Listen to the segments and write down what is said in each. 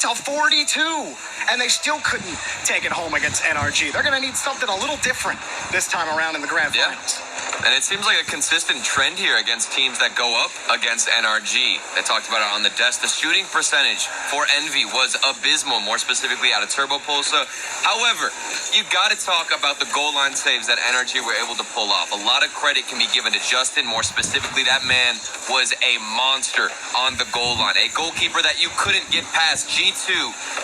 to 42, and they still couldn't take it home against NRG. They're going to need something a little different this time around in the Grand Finals. And it seems like a consistent trend here against teams that go up against NRG. They talked about it on the desk. The shooting percentage for Envy was abysmal, more specifically out of Turbo Pulsar. However, you got to talk about the goal line saves that NRG were able to pull off. A lot of credit can be given to Justin. More specifically, that man was a monster on the goal line. A goalkeeper that you couldn't get past. G2,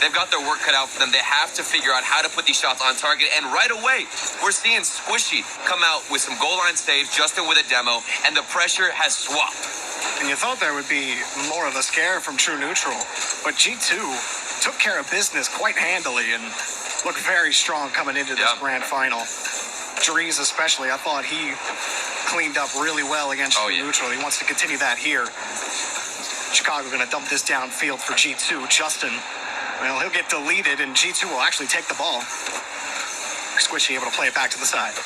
they've got their work cut out for them. They have to figure out how to put these shots on target. And right away, we're seeing Squishy come out with some goal line saves, Justin with a demo, and the pressure has swapped. And you thought there would be more of a scare from True Neutral, but G2 took care of business quite handily and looked very strong coming into this grand final. Dries especially, I thought he cleaned up really well against True Neutral. He wants to continue that here. Chicago going to dump this downfield for G2. Justin, well, he'll get deleted, and G2 will actually take the ball. Squishy able to play it back to the side.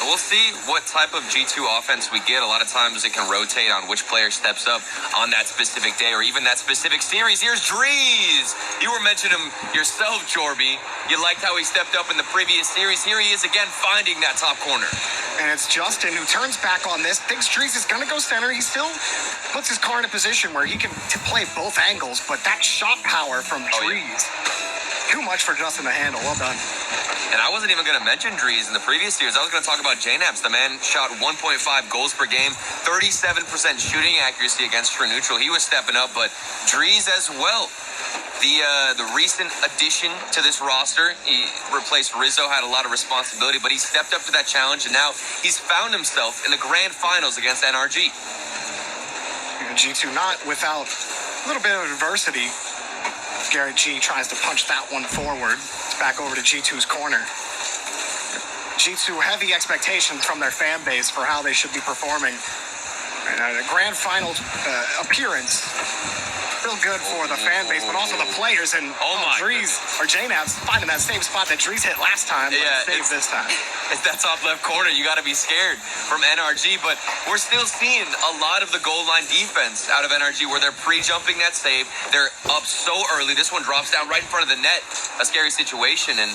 We'll see what type of G2 offense we get. A lot of times it can rotate on which player steps up on that specific day or even that specific series. Here's Dries. You were mentioning him yourself, Jorby. You liked how he stepped up in the previous series. Here he is again finding that top corner. And it's Justin who turns back on this, thinks Dries is going to go center. He still puts his car in a position where he can play both angles, but that shot power from Dries, too much for Justin to handle. Well done. And I wasn't even going to mention Dries in the previous series. I was going to talk about JNAPS. The man shot 1.5 goals per game, 37% shooting accuracy against True Neutral. He was stepping up, but Dries as well. The recent addition to this roster, he replaced Rizzo, had a lot of responsibility, but he stepped up to that challenge, and now he's found himself in the grand finals against NRG. And G2 not without a little bit of adversity. Garrett G tries to punch that one forward. It's back over to G2's corner. G2 heavy expectations from their fan base for how they should be performing. And a grand final appearance. Real good for the fan base, but also the players. And Dries, or JNAPS, finding that same spot that Dries hit last time, but saves this time. It's that top left corner. You got to be scared from NRG, but we're still seeing a lot of the goal line defense out of NRG where they're pre-jumping that save. They're up so early. This one drops down right in front of the net. A scary situation, and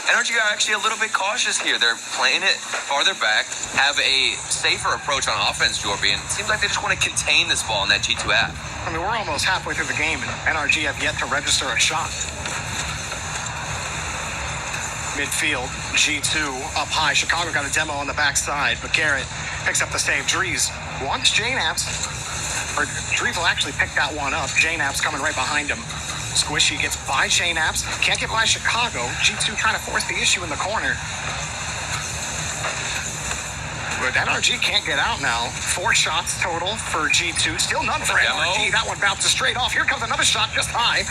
NRG are actually a little bit cautious here. They're playing it farther back, have a safer approach on offense, Jorby, and it seems like they just want to contain this ball in that G2 app. I mean, we're almost halfway through the game, and NRG have yet to register a shot. Midfield, G2 up high. Chicago got a demo on the backside, but Garrett picks up the save. Dries wants JNAPS, or Dries will actually pick that one up. JNAPS coming right behind him. Squishy gets by JNAPS, can't get by Chicago. G2 trying to force the issue in the corner. But NRG can't get out now. 4 shots total for G2. Still none for NRG. That one bounces straight off. Here comes another shot just high.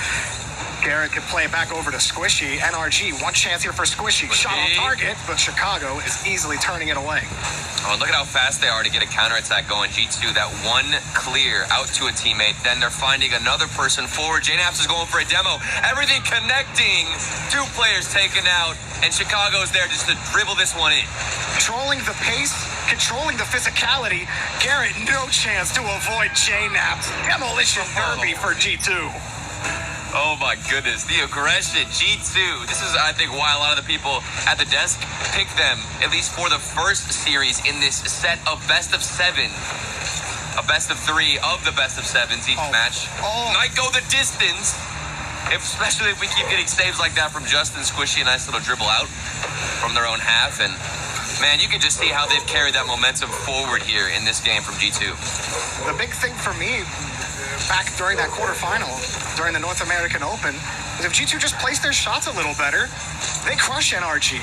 Garrett can play it back over to Squishy. NRG, one chance here for Squishy. Shot on target, but Chicago is easily turning it away. Oh, look at how fast they are to get a counterattack going. G2, that one clear out to a teammate. Then they're finding another person forward. JNAPS is going for a demo. Everything connecting. 2 players taken out, and Chicago's there just to dribble this one in. Controlling the pace, controlling the physicality. Garrett, no chance to avoid JNAPS. Demolition derby for G2. Oh my goodness, the aggression, G2. This is, I think, why a lot of the people at the desk pick them, at least for the first series in this set of best of 7. A best of 3 of the best of 7s each match. Might go the distance, especially if we keep getting saves like that from Justin. Squishy, a nice little dribble out from their own half. And man, you can just see how they've carried that momentum forward here in this game from G2. The big thing for me back during that quarterfinal, during the North American Open, is if G2 just placed their shots a little better, they crush NRG.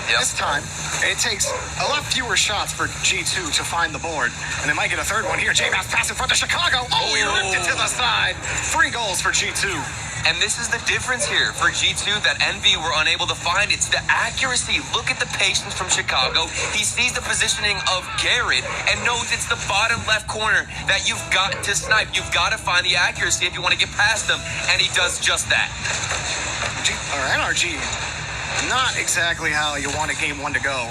This time, it takes a lot fewer shots for G2 to find the board, and they might get a third one here. JNAPS pass in front of Chicago. Oh, he ripped it to the side. 3 goals for G2. And this is the difference here for G2 that Envy were unable to find. It's the accuracy. Look at the patience from Chicago. He sees the positioning of Garrett and knows it's the bottom left corner that you've got to snipe. You've got to find the accuracy if you want to get past them, and he does just that. NRG, not exactly how you want a game 1 to go.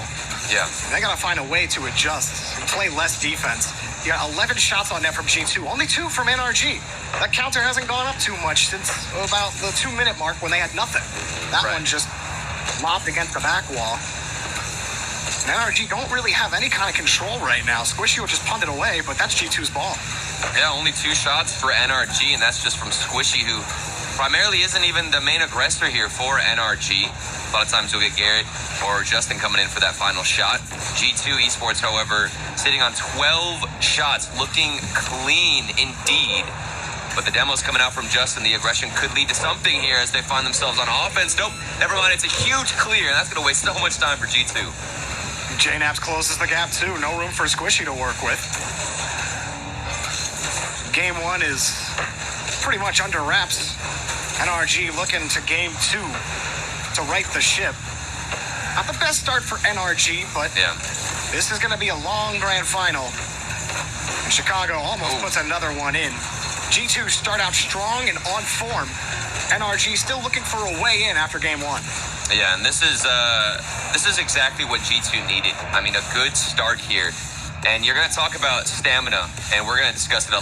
Yeah. They got to find a way to adjust and play less defense. Yeah, 11 shots on net from G2, only 2 from NRG. That counter hasn't gone up too much since about the 2-minute mark when they had nothing. That one just lobbed against the back wall. And NRG don't really have any kind of control right now. Squishy will just punt it away, but that's G2's ball. Yeah, only 2 shots for NRG, and that's just from Squishy, who primarily isn't even the main aggressor here for NRG. A lot of times you'll get Garrett or Justin coming in for that final shot. G2 Esports, however, sitting on 12 shots, looking clean indeed. But the demo's coming out from Justin. The aggression could lead to something here as they find themselves on offense. Nope, never mind. It's a huge clear, and that's going to waste so much time for G2. JNaps closes the gap, too. No room for Squishy to work with. Game 1 is pretty much under wraps. NRG looking to Game 2 to right the ship. Not the best start for NRG, but this is going to be a long grand final. And Chicago almost puts another one in. G2 start out strong and on form. NRG still looking for a way in after Game 1. Yeah, and this is exactly what G2 needed. I mean, a good start here. And you're going to talk about stamina, and we're going to discuss it a lot.